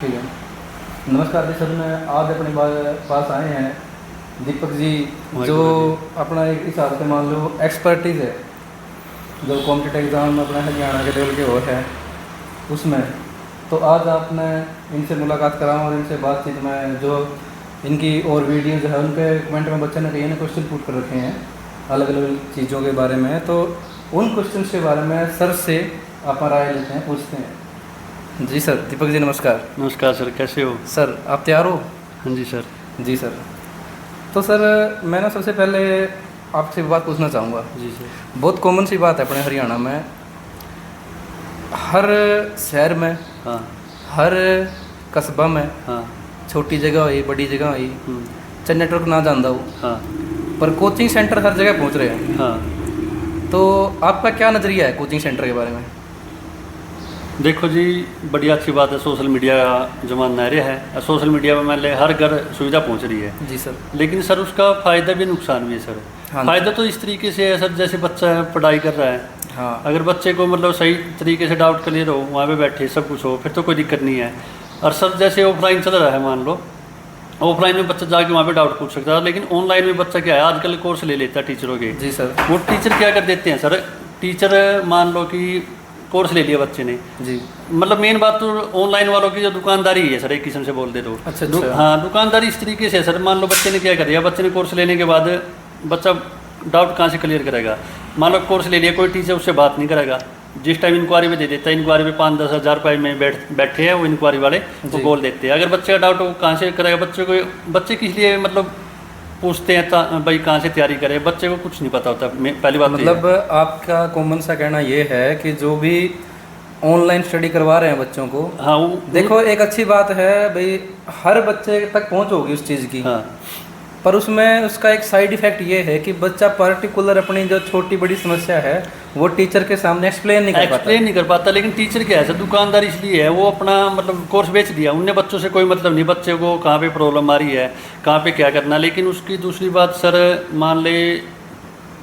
ठीक है। नमस्कार जी सर, मैं आज अपने पास आए हैं दीपक जी, जो अपना एक हिसाब से मान लो एक्सपर्टीज़ है, जो कॉम्पिटिटिव एग्ज़ाम अपना हरियाणा के लेवल के वो है उसमें। तो आज आपने इनसे मुलाकात कराऊँ और इनसे बातचीत में जो इनकी और वीडियोज़ है उन पे कमेंट में बच्चे ने कई क्वेश्चन पुट कर रखे हैं अलग अलग चीज़ों के बारे में। तो उन क्वेश्चन के बारे में सर से आप राय लेते हैं, पूछते हैं। जी सर, दीपक जी नमस्कार। नमस्कार सर, कैसे हो? सर आप तैयार हो? हाँ जी सर। जी सर। तो सर मैं ना सबसे पहले आपसे बात पूछना चाहूँगा। जी सर। बहुत कॉमन सी बात है अपने हरियाणा में, हर शहर में, हाँ, हर कस्बा में, हाँ, छोटी जगह हुई बड़ी जगह हुई, चाहे नेटवर्क ना जानता हो, हाँ, पर कोचिंग सेंटर हर जगह पहुँच रहे हैं। हाँ। तो आपका क्या नज़रिया है कोचिंग सेंटर के बारे में? देखो जी, बड़ी अच्छी बात है, सोशल मीडिया का जमाना आ रहा है। सोशल मीडिया में मान ले हर घर सुविधा पहुंच रही है। जी सर। लेकिन सर उसका फ़ायदा भी नुकसान भी है सर। हाँ। फ़ायदा तो इस तरीके से है सर, जैसे बच्चा पढ़ाई कर रहा है, हाँ। अगर बच्चे को मतलब सही तरीके से डाउट क्लियर हो, वहाँ पे बैठे सब कुछ हो, फिर तो कोई दिक्कत नहीं है। और सर जैसे ऑफलाइन चल रहा है, मान लो ऑफलाइन में बच्चा जाके वहाँ पे डाउट पूछ सकता है, लेकिन ऑनलाइन में बच्चा क्या है, आजकल कोर्स ले लेता है टीचरों के। जी सर। वो टीचर क्या कर देते हैं सर, टीचर मान लो कि कोर्स ले लिया बच्चे ने जी, मतलब मेन बात तो ऑनलाइन वालों की जो दुकानदारी है सर, एक किस्म से बोल दे तो। अच्छा अच्छा। हाँ, दुकानदारी इस तरीके से सर, मान लो बच्चे ने क्या कर दिया, बच्चे ने कोर्स लेने के बाद बच्चा डाउट कहाँ से क्लियर करेगा? मान लो कोर्स ले लिया, कोई टीचर उससे बात नहीं करेगा, जिस टाइम इंक्वायरी में दे देता है, इंक्वायरी में 5-10 हज़ार रुपये में बैठे हैं वो इंक्वायरी वाले, वो बोल देते हैं। अगर बच्चे का डाउट वो कहाँ से करेगा? बच्चे किस लिए मतलब पूछते हैं भाई कहाँ से तैयारी करें? बच्चे को कुछ नहीं पता होता, पहली बात। मतलब आपका कॉमन सा कहना ये है कि जो भी ऑनलाइन स्टडी करवा रहे हैं बच्चों को, हाँ, वो देखो एक अच्छी बात है भाई, हर बच्चे तक पहुंच होगी उस चीज़ की। हाँ, पर उसमें उसका एक साइड इफेक्ट ये है कि बच्चा पर्टिकुलर अपनी जो छोटी बड़ी समस्या है वो टीचर के सामने एक्सप्लेन नहीं कर पाता। लेकिन टीचर क्या है सर, दुकानदार इसलिए है, वो अपना मतलब कोर्स बेच दिया, उनने बच्चों से कोई मतलब नहीं, बच्चे को कहाँ पे प्रॉब्लम आ रही है, कहाँ पे क्या करना। लेकिन उसकी दूसरी बात सर, मान ले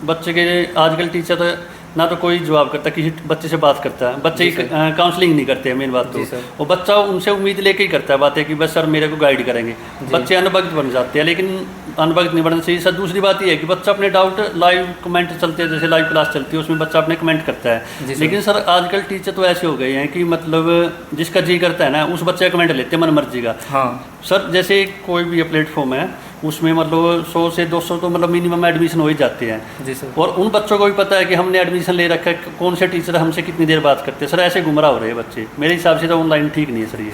बच्चे के आजकल टीचर ना तो कोई जवाब करता, किसी बच्चे से बात करता है, बच्चे की काउंसलिंग नहीं करते हैं, मेन बात तो। वो बच्चा उनसे उम्मीद लेके ही करता है बातें कि बस सर मेरे को गाइड करेंगे। बच्चे अनभक्त बन जाते हैं, लेकिन अनभक्त नहीं बनना चाहिए सर। दूसरी बात ये है कि बच्चा अपने डाउट लाइव कमेंट चलते हैं, जैसे लाइव क्लास चलती है उसमें बच्चा अपने कमेंट करता है। लेकिन सर आजकल टीचर तो ऐसे हो गए हैं कि मतलब जिसका जी करता है ना उस बच्चे का कमेंट लेते हैं मन मर्जी का। हाँ सर, जैसे कोई भी प्लेटफॉर्म है उसमें मतलब 100 से 200 तो मतलब मिनिमम एडमिशन हो ही जाते हैं। जी सर। और उन बच्चों को भी पता है कि हमने एडमिशन ले रखा है, कौन से टीचर हमसे कितनी देर बात करते हैं। सर ऐसे गुमराह हो रहे हैं बच्चे, मेरे हिसाब से तो ऑनलाइन ठीक नहीं है सर ये।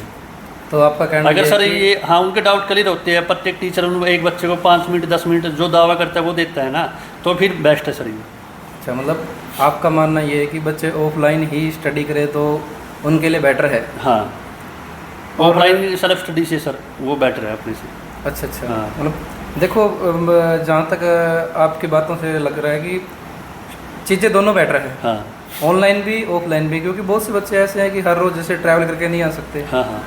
तो आपका कहना अगर सर ये हाँ उनके डाउट क्लियर होते हैं, प्रत्येक टीचर एक बच्चे को 5 मिनट 10 मिनट जो दावा करता है वो देता है ना, तो फिर बेस्ट है सर ये। अच्छा, मतलब आपका मानना ये है कि बच्चे ऑफलाइन ही स्टडी करें तो उनके लिए बेटर है? हाँ, ऑफलाइन सेल्फ स्टडी से सर वो बेटर है अपने से। अच्छा अच्छा। हाँ। मतलब देखो जहाँ तक आपकी बातों से लग रहा है कि चीज़ें दोनों बेटर है, हाँ, ऑनलाइन भी ऑफलाइन भी, क्योंकि बहुत से बच्चे ऐसे हैं कि हर रोज़ जैसे ट्रैवल करके नहीं आ सकते, हाँ, हाँ,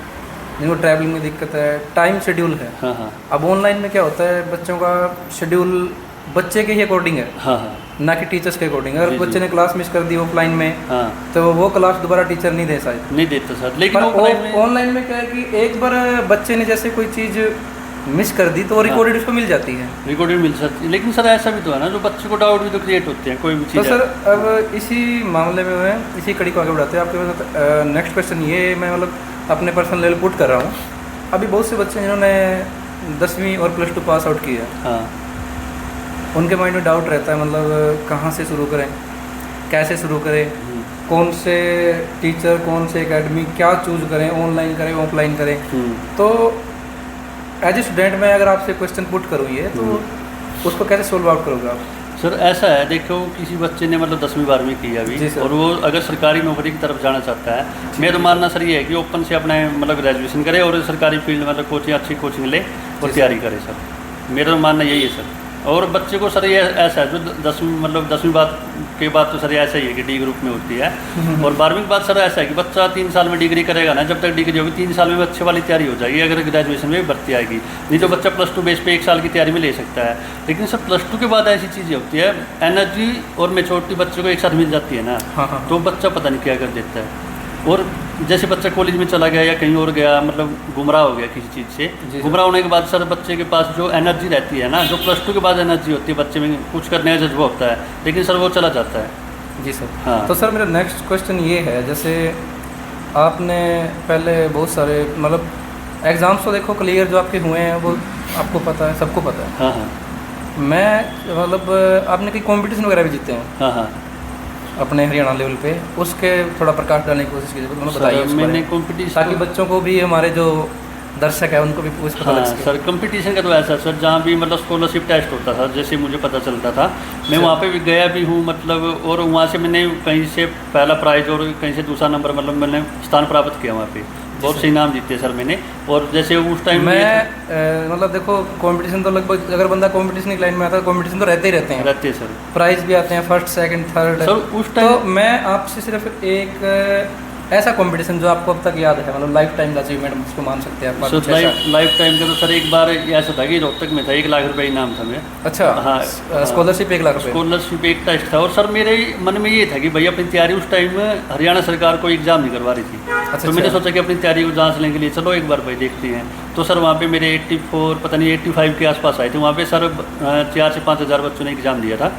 जिनको ट्रैवलिंग में दिक्कत है, टाइम शेड्यूल है। हाँ, हाँ, अब ऑनलाइन में क्या होता है, बच्चों का शेड्यूल बच्चे के ही अकॉर्डिंग है, हाँ, हाँ, ना कि टीचर्स के अकॉर्डिंग। अगर बच्चे ने क्लास मिस कर दी ऑफलाइन में, हाँ, तो वो क्लास दोबारा टीचर नहीं दे शायद, नहीं देता सर। लेकिन ऑनलाइन में क्या है कि एक बार बच्चे ने जैसे कोई चीज़ मिस कर दी तो रिकॉर्डेड उसको मिल जाती है, रिकॉर्डेड मिल सकती है। लेकिन सर ऐसा भी तो है ना, जो बच्चे को डाउट भी तो क्रिएट होते हैं कोई भी चीज़। तो सर अब इसी मामले में मैं इसी कड़ी को आगे बढ़ाते हैं, आपके पास नेक्स्ट क्वेश्चन ये मैं मतलब अपने पर्सनल लेवल पुट कर रहा हूँ। अभी बहुत से बच्चे जिन्होंने 10वीं और +2 पास आउट किया, हाँ, उनके माइंड में डाउट रहता है, मतलब कहाँ से शुरू करें, कैसे शुरू करें, कौन से टीचर, कौन से एकेडमी, क्या चूज़ करें, ऑनलाइन करें ऑफलाइन करें। तो एज ए स्टूडेंट में अगर आपसे क्वेश्चन पुट करूँ ये, तो उसको कैसे सोल्व आउट करोगे आप? सर ऐसा है, देखो किसी बच्चे ने मतलब 10वीं 12वीं की अभी, और वो अगर सरकारी नौकरी की तरफ जाना चाहता है, मेरा तो मानना सर ये है कि ओपन से अपने मतलब ग्रेजुएशन करे और सरकारी फील्ड मतलब कोचिंग, अच्छी कोचिंग ले और तैयारी करे सर। मेरा तो मानना यही है सर। और बच्चे को सर ये ऐसा है, जो 10वीं मतलब 10वीं बात के बाद तो सर ऐसा ही है कि डी ग्रुप में होती है, और 12वीं के बाद सर ऐसा है कि बच्चा 3 साल में डिग्री करेगा ना, जब तक डिग्री होगी 3 साल में अच्छे वाली तैयारी हो जाएगी, अगर ग्रेजुएशन में भी भर्ती आएगी। नहीं तो बच्चा +2 बेस पे 1 साल की तैयारी में ले सकता है। लेकिन सर +2 के बाद ऐसी चीज़ें होती है, एनर्जी और मेच्योरिटी बच्चे को एक साथ मिल जाती है ना, तो बच्चा पता नहीं क्या कर देता है। और जैसे बच्चा कॉलेज में चला गया या कहीं और गया, मतलब गुमराह हो गया किसी चीज़ जी से, सर। गुमराह होने के बाद सर बच्चे के पास जो एनर्जी रहती है ना, जो +2 के बाद एनर्जी होती है बच्चे में, कुछ करने का जज्बा होता है, लेकिन सर वो चला जाता है। जी सर। हाँ। तो सर मेरा नेक्स्ट क्वेश्चन ये है, जैसे आपने पहले बहुत सारे मतलब एग्ज़ाम्स तो देखो क्लियर जो आपके हुए हैं वो आपको पता है, सबको पता है। हाँ हाँ मैं मतलब आपने कोई कंपटीशन वगैरह भी जीते हैं हाँ हाँ अपने हरियाणा लेवल पे, उसके थोड़ा प्रकाश डालने की कोशिश कीजिए, मतलब बताइए सर, उस बारे मैंने में, कंपटीशन ताकि बच्चों को भी, हमारे जो दर्शक है उनको भी कुछ पता लग हाँ सके। सर, कंपटीशन का तो ऐसा सर, जहाँ भी मतलब स्कॉलरशिप टेस्ट होता था, जैसे मुझे पता चलता था, मैं अच्छा। वहाँ पे भी गया भी हूँ मतलब, और वहाँ से मैंने कहीं से पहला प्राइज़ और कहीं से दूसरा नंबर, मतलब मैंने स्थान प्राप्त किया वहाँ पे, बहुत से इनाम जीते सर मैंने। और जैसे उस टाइम मैं मतलब देखो कंपटीशन तो लगभग, अगर बंदा कंपटीशन की लाइन में आता है, कंपटीशन तो रहते ही रहते हैं, रहते सर। प्राइज भी आते हैं, फर्स्ट सेकंड थर्ड। सर उस तो टाइम मैं आपसे सिर्फ एक ऐसा कंपटीशन जो आपको अब तक याद है, मतलब लाइफ टाइम का अचीवमेंट उसको मान सकते हैं आप, कुछ ऐसा? लाइफ टाइम का तो सर एक बार ऐसा था कि रोहतक में था, 1 लाख रुपए इनाम था मैं। अच्छा। हाँ, स्कॉलरशिप 1 लाख रुपए। स्कॉलरशिप एक टेस्ट था, और सर मेरे मन में ये था कि भाई अपनी तैयारी, उस टाइम हरियाणा सरकार कोई एग्जाम नहीं करवा रही थी, तो मैंने सोचा कि अपनी तैयारी को जांच लेने के लिए चलो एक बार भाई देखते हैं। तो सर वहाँ पे मेरे 84 पता नहीं 85 के आसपास आए थे। वहाँ पे सर 4 से 5 हज़ार बच्चों ने एग्जाम दिया था,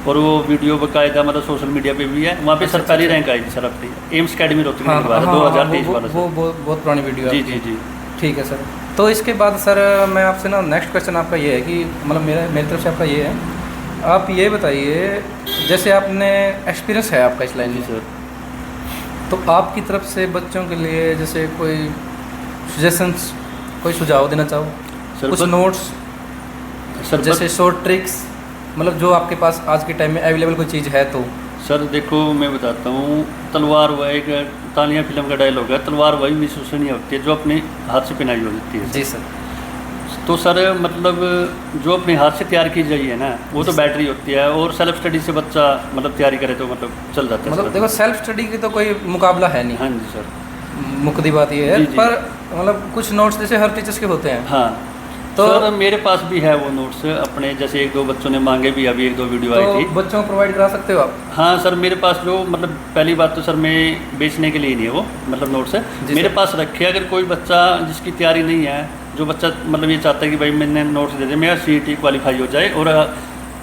और वो वीडियो बकायदा मतलब सोशल मीडिया पे भी है। वहाँ पे सर पहली रैंक आई थी सर अपनी एम्स अकेडमी रोहतक में, 2023 वाला वो बहुत पुरानी वीडियो है। जी जी जी। ठीक है सर। तो इसके बाद सर मैं आपसे ना नेक्स्ट क्वेश्चन आपका ये है कि मतलब मेरी तरफ से आपका ये है, आप ये बताइए, जैसे आपने एक्सपीरियंस है आपका इस लाइन में सर, तो आपकी तरफ से बच्चों के लिए जैसे कोई सजेशंस, कोई सुझाव देना चाहो? सर कुछ नोट्स सर जैसे शॉर्ट ट्रिक्स, मतलब जो आपके पास आज के टाइम में अवेलेबल कोई चीज़ है तो? सर देखो मैं बताता हूँ, तलवार वह एक तानिया फिल्म का डायलॉग है, तलवार वही विश्वसनीय होती है जो अपने हाथ से पिनाई होती है। जी सर। तो सर मतलब जो अपने हाथ से तैयार की जाइए ना, वो तो बैटरी होती है, और सेल्फ स्टडी से बच्चा मतलब तैयारी करे तो मतलब चल जाता है। मतलब देखो सेल्फ स्टडी की तो कोई मुकाबला है नहीं। हाँ जी सर, मुकदी बात ये है। जी, जी। पर मतलब कुछ नोट्स जैसे हर टीचर्स के होते हैं, हाँ तो सर मेरे पास भी है वो नोट्स अपने, जैसे 1-2 बच्चों ने मांगे भी, अभी 1-2 वीडियो आई तो थी। बच्चों को प्रोवाइड करा सकते हो आप? हाँ सर, मेरे पास जो मतलब पहली बात तो सर मैं बेचने के लिए नहीं है वो मतलब नोट्स है, जी मेरे सर। पास रखे। अगर कोई बच्चा जिसकी तैयारी नहीं है, जो बच्चा मतलब ये चाहता है कि भाई मैंने नोट्स दे दे, मेरा CET क्वालिफाई हो जाए,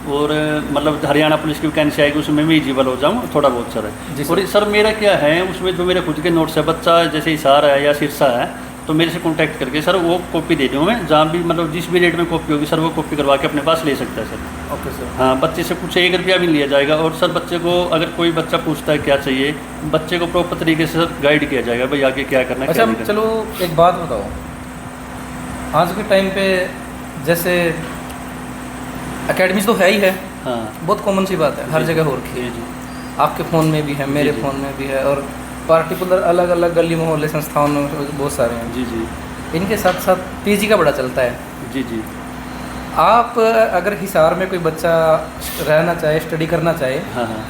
और मतलब हरियाणा पुलिस की वैकेंसी आएगी उसमें मैं एलिजिबल हो जाऊँ थोड़ा बहुत सर। जी सर। और सर मेरा क्या है उसमें, जो मेरे खुद के नोट्स है, बच्चा जैसे हिसार है या सिरसा है, तो मेरे से कांटेक्ट करके सर वो कॉपी दे दूँ मैं, जहाँ भी मतलब जिस भी रेट में कॉपी होगी सर वो कॉपी करवा के अपने पास ले सकता है सर। Okay sir. हाँ, बच्चे से कुछ 1 रुपया भी लिया जाएगा, और सर बच्चे को अगर कोई बच्चा पूछता है क्या चाहिए, बच्चे को प्रॉपर तरीके से सर गाइड किया जाएगा भाई आगे क्या करना है। अच्छा क्या नहीं चलो एक बात बताओ, आज के टाइम पे जैसे एकेडमीज तो है ही है, करना। हाँ बहुत कॉमन सी बात है, हर जी, जगह हो रखी जी है, जी आपके फ़ोन में भी है, मेरे जी। फ़ोन में भी है, और पार्टिकुलर अलग अलग गली मोहल्ले संस्थाओं में बहुत सारे हैं। जी जी इनके साथ साथ पीजी का बड़ा चलता है। जी जी। आप अगर हिसार में कोई बच्चा रहना चाहे, स्टडी करना चाहे, हाँ हाँ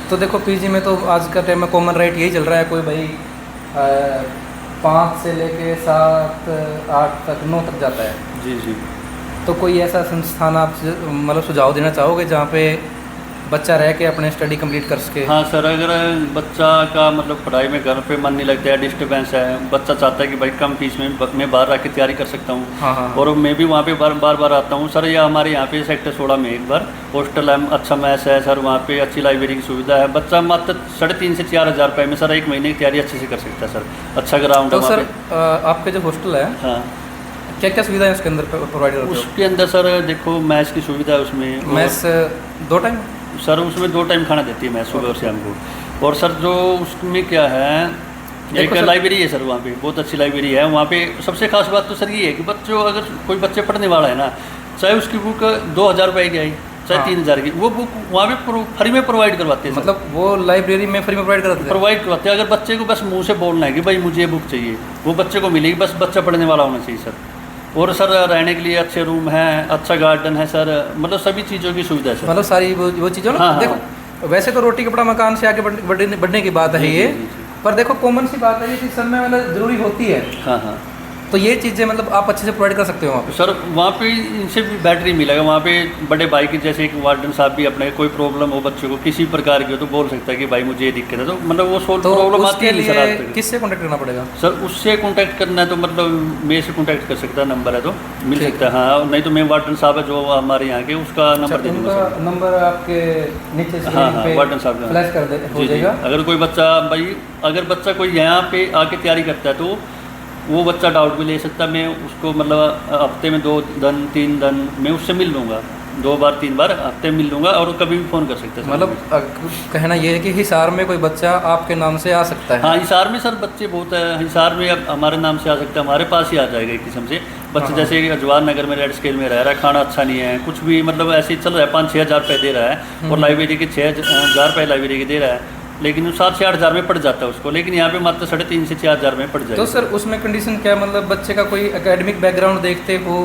तो देखो पीजी में तो आज का टाइम में कॉमन रेट यही चल रहा है, कोई भाई 5 से लेके 7 8 तक 9 तक जाता है। जी जी। तो कोई ऐसा संस्थान आप मतलब सुझाव देना चाहोगे जहाँ पे बच्चा रह के अपने स्टडी कंप्लीट कर सके? हाँ सर, अगर बच्चा का मतलब पढ़ाई में घर पे मन नहीं लगता है, डिस्टर्बेंस है, बच्चा चाहता है कि भाई कम फीस में मैं बाहर आके तैयारी कर सकता हूँ, हाँ हाँ। और मैं भी वहाँ पे बार बार आता हूँ सर। या हमारे यहाँ पे सेक्टर 16 में एक बार हॉस्टल है, अच्छा मैस है सर, वहाँ पे अच्छी लाइब्रेरी की सुविधा है। बच्चा मात्र 3.5 से 4 हज़ार रुपये में सर 1 महीने की तैयारी अच्छे से कर सकता है सर। अच्छा ग्राउंड तो है सर वहाँ पे। आपके जो हॉस्टल है, हाँ, क्या क्या सुविधा है उसके अंदर प्रोवाइड करते हो? उसके अंदर सर देखो मैथ्स की सुविधा है उसमें, मैथ्स 2 टाइम? सर उसमें 2 टाइम खाना देती है मैथ्स, सुबह और शाम को। और सर जो उसमें क्या है, एक लाइब्रेरी है सर, वहाँ पे बहुत अच्छी लाइब्रेरी है। वहाँ पे सबसे खास बात तो सर ये है कि बच्चों, अगर कोई बच्चे पढ़ने वाला है ना, चाहे उसकी बुक 2,000 रुपये की आई, चाहे 3,000 की, वो बुक वहाँ पे फ्री में प्रोवाइड करवाते हैं। मतलब वो लाइब्रेरी में फ्री में प्रोवाइड करवाते हैं। अगर बच्चे को बस मुंह से बोलना है कि भाई मुझे ये बुक चाहिए, वो बच्चे को मिलेगी, बस बच्चा पढ़ने वाला होना चाहिए सर। और सर रहने के लिए अच्छे रूम हैं, अच्छा गार्डन है सर, मतलब सभी चीज़ों की सुविधा है सर। मतलब सारी वो चीज़ें ना। हाँ, देखो वैसे तो रोटी कपड़ा मकान से आगे बढ़ने की बात है जी, ये, जी, जी। पर देखो कॉमन सी बात है ये चीज़ सब में मतलब ज़रूरी होती है। हाँ हाँ। तो ये चीज़ें मतलब आप अच्छे से प्रोवाइड कर सकते हो वहाँ पे? सर वहाँ पे इनसे भी बैटरी मिलेगा। वहाँ पे बड़े भाई की जैसे एक वार्डन साहब भी अपने कोई प्रॉब्लम हो बच्चों को किसी प्रकार की हो तो बोल सकता है कि भाई मुझे ये दिक्कत है, तो मतलब वो सोल्व तो प्रॉब्लम आती उसके है नहीं सर आज लिए तक। किससे कॉन्टेक्ट करना पड़ेगा? सर उससे कांटेक्ट करना है तो मतलब मेरे से कांटेक्ट कर सकता है, नंबर है तो मिल ठीक सकता है। हाँ, नहीं तो मैं वार्डन साहब है जो हमारे यहाँ के, उसका नंबर दे दूँगा उनका सर। नंबर आपके नीचे हाँ स्क्रीन हाँ, पे वार्डन साहब का फ्लैश कर दे हो जी जी। जाएगा। अगर कोई बच्चा भाई, अगर बच्चा कोई यहाँ पे आके तैयारी करता है तो वो बच्चा डाउट भी ले सकता है। मैं उसको मतलब हफ्ते में 2 दिन 3 दिन मैं उससे मिल लूँगा, 2 बार 3 बार हफ्ते में मिल लूँगा, और कभी भी फ़ोन कर सकते हैं। मतलब कहना ये है कि हिसार में कोई बच्चा आपके नाम से आ सकता है? हाँ, हिसार में सर बच्चे बहुत है। हिसार में अब हमारे नाम से आ सकता है, हमारे पास ही आ जाएगा एक किस्म से बच्चे। हाँ। जैसे कि जवाहर नगर में रेड स्केल में रह रहा है, खाना अच्छा नहीं है, कुछ भी मतलब ऐसे ही चल रहा है, 5-6 हज़ार रुपये दे रहा है, और लाइब्रेरी के 6 हज़ार रुपये लाइब्रेरी के दे रहा है, लेकिन वो 7 से 8 हज़ार में पड़ जाता है उसको। लेकिन यहाँ पे मात्र 3.5 से 4 हज़ार में पड़ जाएगा। तो सर उसमें कंडीशन क्या, मतलब बच्चे का कोई एकेडमिक बैकग्राउंड देखते हो,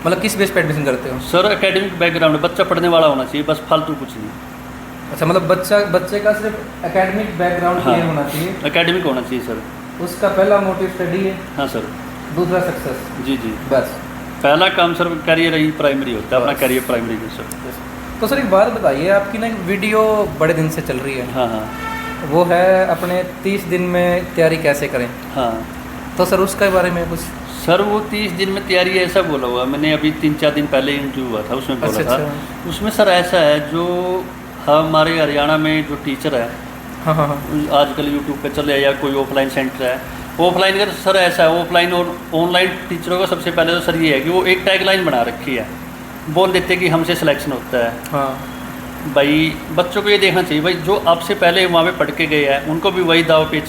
मतलब किस बेस पे एडमिशन करते हो? सर एकेडमिक बैकग्राउंड, बच्चा पढ़ने वाला होना चाहिए बस, फालतू कुछ नहीं। अच्छा, मतलब बच्चे का सिर्फ एकेडमिक बैकग्राउंड क्लियर होना चाहिए, एकेडमिक होना चाहिए सर। उसका पहला मोटिव स्टडी है, हाँ सर। दूसरा सक्सेस, जी जी। बस। पहला काम सर करियर ही प्राइमरी होता है, अपना करियर प्राइमरी में सर। तो सर एक बात बताइए, आपकी ना एक वीडियो बड़े दिन से चल रही है, हाँ हाँ वो है अपने 30 दिन में तैयारी कैसे करें, हाँ। तो सर उसके बारे में कुछ? सर वो 30 दिन में तैयारी ऐसा बोला हुआ, मैंने अभी 3-4 दिन पहले इंटरव्यू हुआ था उसमें बोला अच्छा, था। उसमें सर ऐसा है, जो हमारे हरियाणा में जो टीचर है हाँ हाँ हाँ, आजकल यूट्यूब पे चले, या कोई ऑफलाइन सेंटर है, ऑफलाइन का सर ऐसा है, ऑफलाइन और ऑनलाइन टीचरों का सबसे पहले तो सर ये है कि वो एक टैगलाइन बना रखी है, बोल देते हैं कि हमसे सिलेक्शन होता है। हाँ। भाई बच्चों को ये देखना चाहिए भाई, जो आपसे पहले वहाँ पे पढ़ के गए हैं उनको भी वही दाव पेच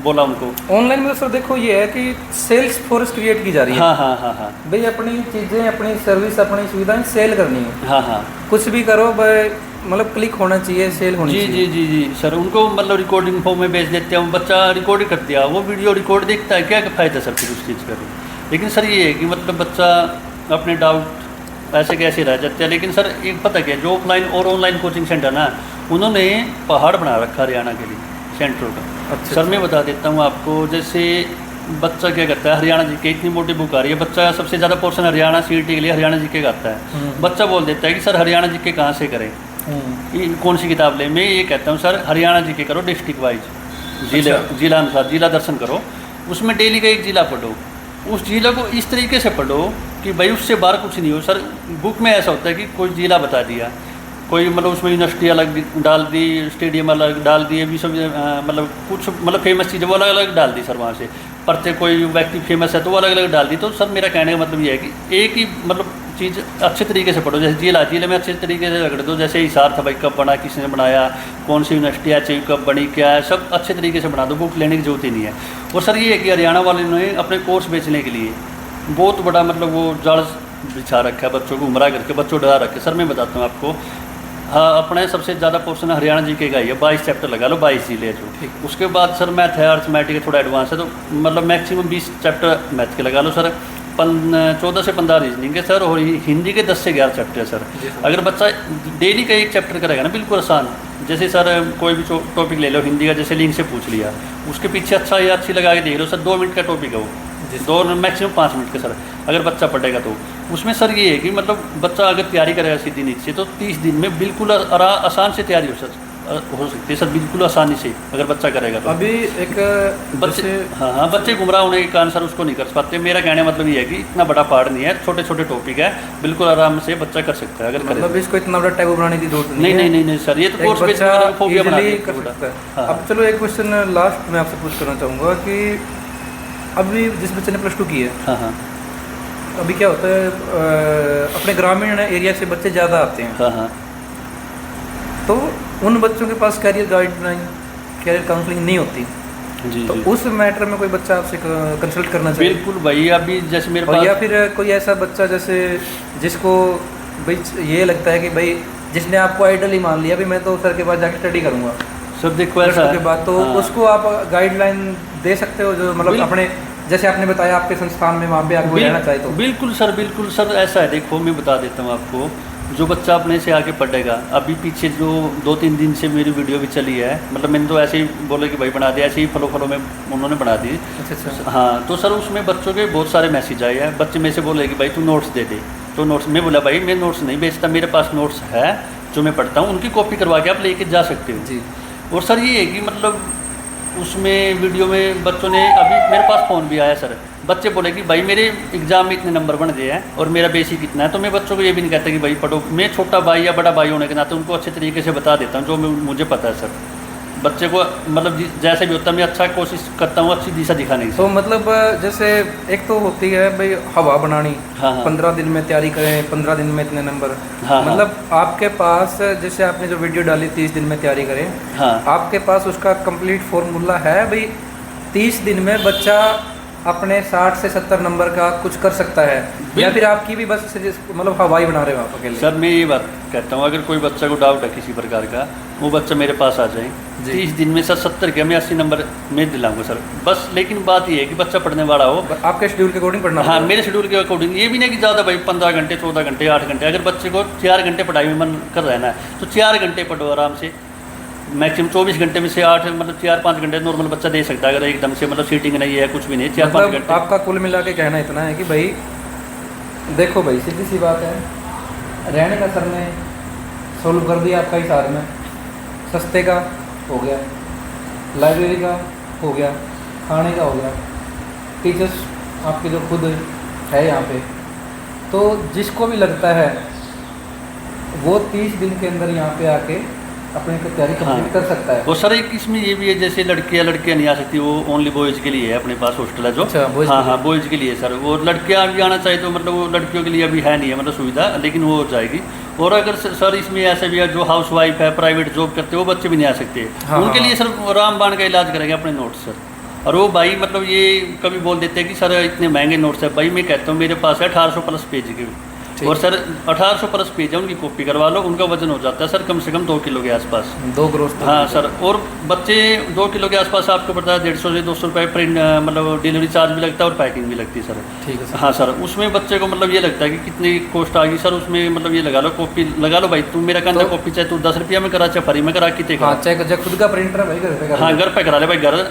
बोला उनको। ऑनलाइन में तो सर देखो ये है कि सेल्स फोर्स क्रिएट की जा रही है। हाँ हाँ हाँ हाँ भाई अपनी चीज़ें, अपनी सर्विस, अपनी सुविधाएं सेल करनी है। हाँ हाँ कुछ भी करो भाई, मतलब क्लिक होना चाहिए, सेल होनी जी चाहिए। जी जी जी सर। उनको मतलब रिकॉर्डिंग फॉर्म में भेज देते हैं, बच्चा रिकॉर्ड कर दिया, वो वीडियो रिकॉर्ड देखता है, क्या फ़ायदा सर फिर उस चीज़ का। लेकिन सर ये है कि मतलब बच्चा अपने डाउट ऐसे कैसे रह जाते हैं। लेकिन सर एक पता क्या, जो ऑफलाइन और ऑनलाइन कोचिंग सेंटर ना, उन्होंने पहाड़ बना रखा हरियाणा के लिए सेंटरों का। अच्छा सर मैं बता देता हूँ आपको, जैसे बच्चा क्या करता है, हरियाणा जी के इतनी मोटी बुक आ रही है, बच्चा सबसे ज़्यादा पोर्शन हरियाणा सीईटी के लिए हरियाणा जी के का आता है। बच्चा बोल देता है कि सर हरियाणा जी के कहाँ से करें, कौन सी किताब लें। मैं ये कहता हूँ सर हरियाणा जी के करो डिस्ट्रिक्ट वाइज, जिला जिला अनुसार जिला दर्शन करो, उसमें डेली का एक जिला पढ़ो, उस जिला को इस तरीके से पढ़ो कि भाई उससे बाहर कुछ नहीं हो। सर बुक में ऐसा होता है कि कोई जिला बता दिया, कोई मतलब उसमें यूनिवर्सिटी अलग डाल दी, स्टेडियम अलग डाल दिए, भी सब मतलब कुछ मतलब फेमस चीज़ें वो अलग अलग डाल दी सर। वहाँ से पढ़ते कोई व्यक्ति फेमस है तो वो अलग अलग डाल दी। तो सर मेरा कहने का मतलब ये है कि एक ही मतलब चीज़ अच्छे तरीके से पढ़ो। जैसे जिले में अच्छे तरीके से रगड़ दो, जैसे हिसार था भाई कब बना, किसने बनाया, कौन सी यूनिवर्सिटी है, कब बनी, क्या है, सब अच्छे तरीके से बना दो, बुक लेने की जरूरत ही नहीं है। और सर ये है कि हरियाणा वाले ने अपने कोर्स बेचने के लिए बहुत बड़ा मतलब वो जाल बिछा रखा है, बच्चों को गुमराह करके, बच्चों डरा रखे। सर मैं बताता हूँ आपको, हाँ अपने सबसे ज़्यादा पोर्शन हरियाणा जी के का ही है, 22 चैप्टर लगा लो, 22 जिले जो। उसके बाद सर मैथ है, अर्थमेटिक थोड़ा एडवांस है, तो मतलब मैक्सिमम 20 चैप्टर मैथ के लगा लो सर, 14 से 15 रीजनिंग के सर, और हिंदी के 10 से 11 चैप्टर है सर। अगर बच्चा डेली का एक चैप्टर करेगा ना, बिल्कुल आसान, जैसे सर कोई भी टॉपिक ले लो हिंदी का, जैसे लिंक से पूछ लिया, उसके पीछे अच्छा या अच्छी लगा के देख लो सर, 2 मिनट का टॉपिक है वो, 2 मैक्सिमम 5 मिनट का सर, अगर बच्चा पढ़ेगा तो। उसमें सर ये है कि मतलब बच्चा अगर तैयारी करेगा सीधी नीचे से, तो 30 दिन में बिल्कुल आसान से तैयारी हो सकती है सर, बिल्कुल आसानी से अगर बच्चा करेगा तो। अभी एक बच्चे हाँ बच्चे गुमराह होने के कारण सर उसको नहीं कर पाते। मेरा कहने मतलब ये है कि इतना बड़ा पहाड़ नहीं है, छोटे छोटे टॉपिक है, बिल्कुल आराम से बच्चा कर सकता है अगर मतलब इसको इतना बड़ा टैब बनाने की जरूरत नहीं है। नहीं सर, ये तो कोर्स बेस्ड फोबिया बना कर सकता है। अब चलो एक क्वेश्चन लास्ट में आपसे पूछ करना चाहूँगा कि अभी जिस बच्चे ने +2 की है, हाँ हाँ, अभी क्या होता है अपने ग्रामीण एरिया से बच्चे ज़्यादा आते हैं, हाँ हाँ, तो उन बच्चों के पास कैरियर गाइडलाइन, कैरियर काउंसलिंग नहीं होती, जी तो जी। उस मैटर में कोई बच्चा आपसे कंसल्ट करना चाहिए? बिल्कुल भाई, अभी जैसे मेरे और पास या फिर कोई ऐसा बच्चा जैसे जिसको भाई ये लगता है कि भाई जिसने आपको आइडल ही मान लिया, भी मैं तो सर के पास जाकर स्टडी करूँगा सब देखो ऐसा के बाद, तो हाँ। उसको आप गाइडलाइन दे सकते हो, जो मतलब अपने जैसे आपने बताया आपके संस्थान में वहाँ पे आपको रहना चाहिए तो? बिल्कुल सर ऐसा है। देखो मैं बता देता हूँ आपको, जो बच्चा अपने से आके पढ़ेगा, अभी पीछे जो 2-3 दिन से मेरी वीडियो भी चली है, मतलब मैंने तो ऐसे ही बोला कि भाई बना दिया, ऐसे ही फॉलो में उन्होंने बना दी। अच्छा। हाँ, तो सर उसमें बच्चों के बहुत सारे मैसेज आए हैं, बच्चे में से बोले कि भाई तू नोट्स दे दे। तो नोट्स मैं बोला भाई मैं नोट्स नहीं बेचता, मेरे पास नोट्स है जो मैं पढ़ता हूँ, उनकी कॉपी करवा के आप लेके जा सकते हो जी। और सर ये है कि मतलब उसमें वीडियो में बच्चों ने, अभी मेरे पास फ़ोन भी आया सर, बच्चे बोले कि भाई मेरे एग्ज़ाम में इतने नंबर बन गए हैं और मेरा बेसिक कितना है। तो मैं बच्चों को ये भी नहीं कहता कि भाई पढ़ो, मैं छोटा भाई या बड़ा भाई होने के नाते उनको अच्छे तरीके से बता देता हूँ जो मुझे पता है सर। बच्चे को मतलब जैसे भी होता है मैं अच्छा कोशिश करता हूँ अच्छी दिशा दिखाने की। तो मतलब जैसे एक तो होती है भाई हवा बनानी, हाँ हाँ 15 दिन में तैयारी करें, 15 दिन में इतने नंबर। हाँ मतलब आपके पास जैसे आपने जो वीडियो डाली 30 दिन में तैयारी करें, हाँ आपके पास उसका कंप्लीट फॉर्मूला है भाई 30 दिन में बच्चा अपने 60 से 70 नंबर का कुछ कर सकता है, या फिर आपकी भी बस मतलब हवाई बना रहे हो आप अकेले? सर मैं ये बात कहता हूँ, अगर कोई बच्चा को डाउट है किसी प्रकार का, वो बच्चा मेरे पास आ जाए, 30 दिन में सर 70 के मैं 80 नंबर मैं दिलाऊंगा सर। बस लेकिन बात ये है कि बच्चा पढ़ने वाला हो, आपके शेड्यूल के अकॉर्डिंग पढ़ना। हाँ मेरे शेड्यूल के अकॉर्डिंग, ये भी नहीं कि ज़्यादा भाई 15 घंटे 14 घंटे 8 घंटे। अगर बच्चे को 4 घंटे पढ़ाई में मन कर रहा है ना, तो 4 घंटे पढ़ो आराम से। मैक्सिमम 24 घंटे में से 8 मतलब 4-5 घंटे नॉर्मल बच्चा दे सकता है, अगर एकदम से मतलब सीटिंग नहीं है कुछ भी नहीं, 4-5 मतलब घंटे। आपका कुल मिला के कहना इतना है कि भाई देखो भाई सीधी सी बात है, रहने का सर ने सोल्व कर दिया आपका हिसाब में, सस्ते का हो गया, लाइब्रेरी का हो गया, खाने का हो गया, टीचर्स आपके जो खुद है यहाँ पे, तो जिसको भी लगता है वो 30 दिन के अंदर यहाँ पे आके अपनी तैयारी कंप्लीट कर सकता है। और सर एक इसमें ये भी है, जैसे लड़कियां नहीं आ सकती, वो ओनली बॉयज़ के लिए है, अपने पास हॉस्टल है जो। अच्छा, boys हाँ के हाँ बॉयज़ के लिए सर। वो लड़कियां भी आना चाहिए तो मतलब वो लड़कियों के लिए अभी है नहीं है मतलब सुविधा, लेकिन वो हो जाएगी। और अगर सर इसमें ऐसे भी है जो हाउस वाइफ है, प्राइवेट जॉब करते हैं, वो बच्चे भी नहीं आ सकते। हाँ, उनके हाँ, लिए सर रामबाण का इलाज करेंगे अपने नोट्स सर। और वो भाई मतलब ये कभी बोल देते हैं कि सर इतने महंगे नोट्स है, भाई मैं कहता हूँ मेरे पास है 1800 प्लस पेज के, और सर 1800 प्लस पेज है, उनकी कॉपी करवा लो, उनका वजन हो जाता है सर कम से कम 2 किलो के आसपास। 2 ग्रोस। हाँ सर, और बच्चे 2 किलो के आसपास आपको पड़ता है 150 से 200 रुपये प्रिंट, मतलब डिलीवरी चार्ज भी लगता है और पैकिंग भी लगती है सर। ठीक है सर। हाँ सर, उसमें बच्चे को मतलब ये लगता है कि कितनी कॉस्ट आ गई सर, उसमें मतलब ये लगा लो कॉपी लगा लो भाई, तू मेरा कहना तो, कॉपी चाहे तू 10 रुपया में करा चाहे फ्री में करा, कितने हाँ चाहे खुद का प्रिंटर है भाई घर पे करा। हाँ घर पे करा ले भाई, घर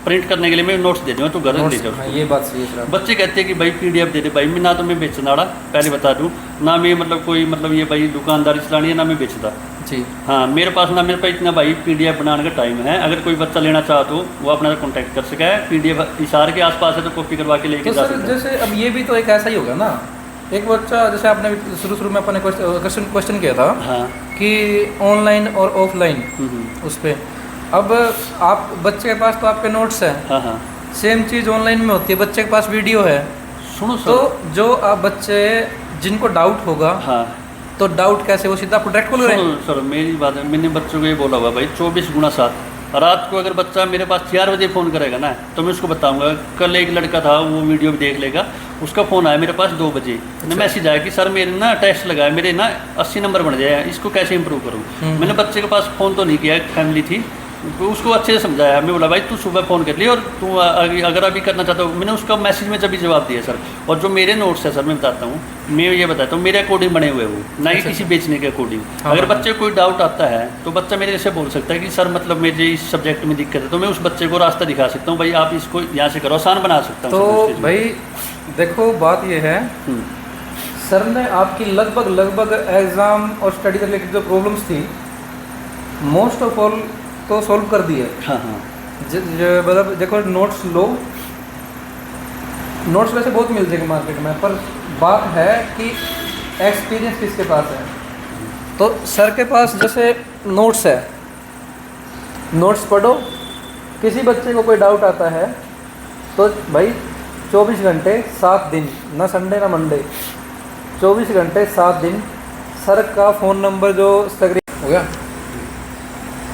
प्रिंट करने के लिए मैं नोट्स दे दूँगा, तू घर ले जाओ। हाँ, ये बात सही है सर। बच्चे कहते हैं कि भाई PDF दे दे भाई, मैं ना तो मैं बेचना रहा, पहले बता दूँ ना, मैं मतलब कोई मतलब ये भाई दुकानदारी चलानी है ना मैं बेचता। जी हाँ मेरे पास इतना भाई PDF बनाने का टाइम है, अगर कोई बच्चा लेना चाहो तो वो अपना कॉन्टैक्ट कर सके। PDF इशारे के आसपास है तो कॉपी करवा के लेके तो जा सर सकते हैं। जैसे अब ये भी तो एक ऐसा ही होगा ना, एक बच्चा जैसे आपने शुरू में अपने क्वेश्चन किया था हाँ कि ऑनलाइन और ऑफलाइन उस पर, अब आप बच्चे के पास तो आपके नोट्स हैं, हाँ हाँ सेम चीज़ ऑनलाइन में होती है, बच्चे के पास वीडियो है। सुनो तो सर, जो आप बच्चे जिनको डाउट होगा, हाँ तो डाउट कैसे वो सीधा आपको डायरेक्ट कॉल करें? सुनो सर मेरी बात है, मैंने बच्चों को ये बोला हुआ भाई 24x7। रात को अगर बच्चा मेरे पास 4 बजे फ़ोन करेगा ना, तो मैं उसको बताऊंगा। कल एक लड़का था वो वीडियो भी देख लेगा, उसका फ़ोन आया मेरे पास 2 बजे, मैसेज आया कि सर मेरे ना टेस्ट लगाया, मेरे ना 80 नंबर बन जाए, इसको कैसे इंप्रूव करूँ। मैंने बच्चे के पास फ़ोन तो नहीं किया, फैमिली थी, तो उसको अच्छे से समझाया। मैं बोला भाई तू सुबह फ़ोन कर लिया और तू अगर अभी करना चाहता हूँ, मैंने उसका मैसेज में जब भी जवाब दिया सर। और जो मेरे नोट्स है सर मैं बताता हूँ, मैं ये बताता हूँ मेरे अकॉर्डिंग बने हुए वो, ना कि किसी बेचने के अकॉर्डिंग। अगर बच्चे को कोई डाउट आता है तो बच्चा मेरे से बोल सकता है कि सर मतलब मुझे इस सब्जेक्ट में दिक्कत है, तो मैं उस बच्चे को रास्ता दिखा सकता हूँ, भाई आप इसको यहाँ से करो, आसान बना सकता हूँ। तो भाई देखो बात ये है, सर ने आपकी लगभग एग्ज़ाम और स्टडी से रिलेटेड जो प्रॉब्लम्स थी मोस्ट ऑफ ऑल तो सॉल्व कर दी है। हाँ हाँ मतलब देखो नोट्स लो, नोट्स वैसे बहुत मिल जाएंगे मार्केट में, पर बात है कि एक्सपीरियंस किसके पास है। तो सर के पास जैसे नोट्स है, नोट्स पढ़ो, किसी बच्चे को कोई डाउट आता है तो भाई 24 घंटे 7 दिन, ना संडे ना मंडे, 24 घंटे 7 दिन सर का फ़ोन नंबर जो हो गया।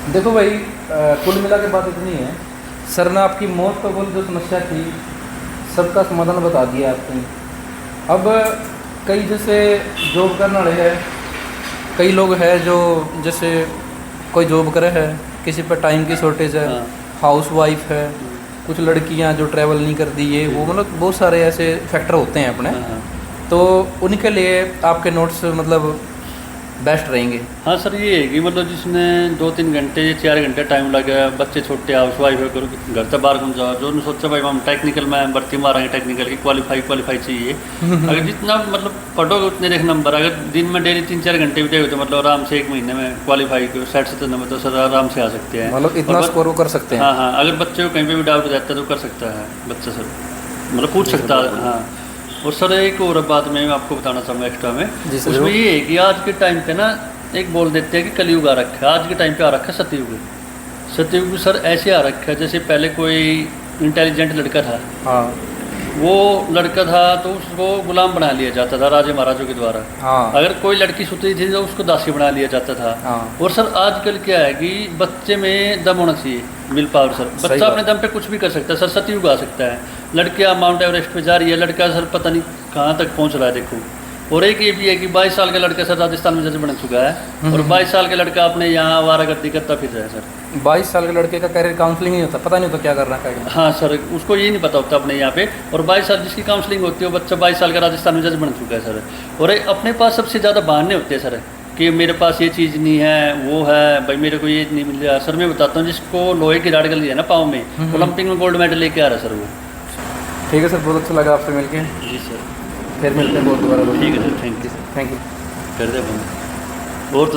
देखो भाई कुल मिला के बात इतनी है, सर ने आपकी मोस्ट ऑफ ऑल जो समस्या थी सबका समाधान बता दिया आपने। अब कई जैसे जॉब करने वाले हैं, कई लोग हैं जो जैसे कोई जॉब करे है, किसी पर टाइम की शॉर्टेज है, हाउस वाइफ है, कुछ लड़कियां जो ट्रैवल नहीं करती है, वो मतलब बहुत सारे ऐसे फैक्टर होते हैं अपने। तो उनके लिए आपके नोट्स मतलब बेस्ट रहेंगे? हाँ सर, ये है कि मतलब जिसमें 2-3 घंटे 4 घंटे टाइम लगे, बच्चे छोटे हाउस वाइफ है, घर से बाहर घूम जाओ, जो सोचा भाई हम टेक्निकल में भर्ती मारेंगे, टेक्निकल की क्वालिफाई चाहिए। अगर जितना मतलब पढ़ोगे उतने देख नंबर, अगर दिन में डेली 3-4 घंटे भी देते तो मतलब आराम से 1 महीने में क्वालिफाई को सेट से तो मतलब सर आराम से आ सकते हैं। मतलब इतना स्कोर वो कर सकते हैं? हाँ हाँ, अगर बच्चे को कहीं पे भी डाउट हो जाता है तो कर सकता है बच्चा सर, मतलब पूछ सकता है। हाँ, और सर एक और बात मैं आपको बताना चाहूँगा एक्स्ट्रा में, उसमें ये है कि आज के टाइम पे ना एक बोल देते हैं कि कलयुग आ रखा है, आज के टाइम पे आ रखा है सतयुग। सतयुग सर ऐसे आ रखा है जैसे पहले कोई इंटेलिजेंट लड़का था, हाँ, वो लड़का था तो उसको गुलाम बना लिया जाता था राजे महाराजों के द्वारा। हाँ, अगर कोई लड़की सुतरी थी तो उसको दासी बना लिया जाता था। हाँ। और सर आजकल क्या है कि बच्चे में दम होना चाहिए, विल पावर सर, बच्चा अपने दम पे कुछ भी कर सकता है सर, सतयुग आ सकता है। लड़कियां माउंट एवरेस्ट पे जा रही है, लड़का सर पता नहीं कहाँ तक पहुँच रहा है देखो। और एक ये भी है कि 22 साल का लड़का सर राजस्थान में जज बन चुका है, और 22 साल का लड़का अपने यहाँ आवारागर्दी करता फिर रहा है सर। 22 साल के लड़के का करियर काउंसलिंग नहीं होता, पता नहीं होता क्या कर रहा है। हाँ सर, उसको ये नहीं पता होता अपने यहाँ पे। और 22 साल जिसकी काउंसलिंग होती है वो बच्चा 22 साल का राजस्थान में जज बन चुका है सर। और अपने पास सबसे ज़्यादा बहाने होते हैं सर कि मेरे पास ये चीज़ नहीं है, वो है भाई, मेरे को ये नहीं मिल रहा। सर मैं बताता हूँ, जिसको लोहे की राड गली है ना पाँव में, ओलंपिक में गोल्ड मेडल लेके आ रहा है सर वो। ठीक है सर, बहुत अच्छा लगा आपसे मिलके। जी सर, फिर मिलते हैं बहुत दोबारा। ठीक है sir, thank you. Thank you. कर दे बंद और तो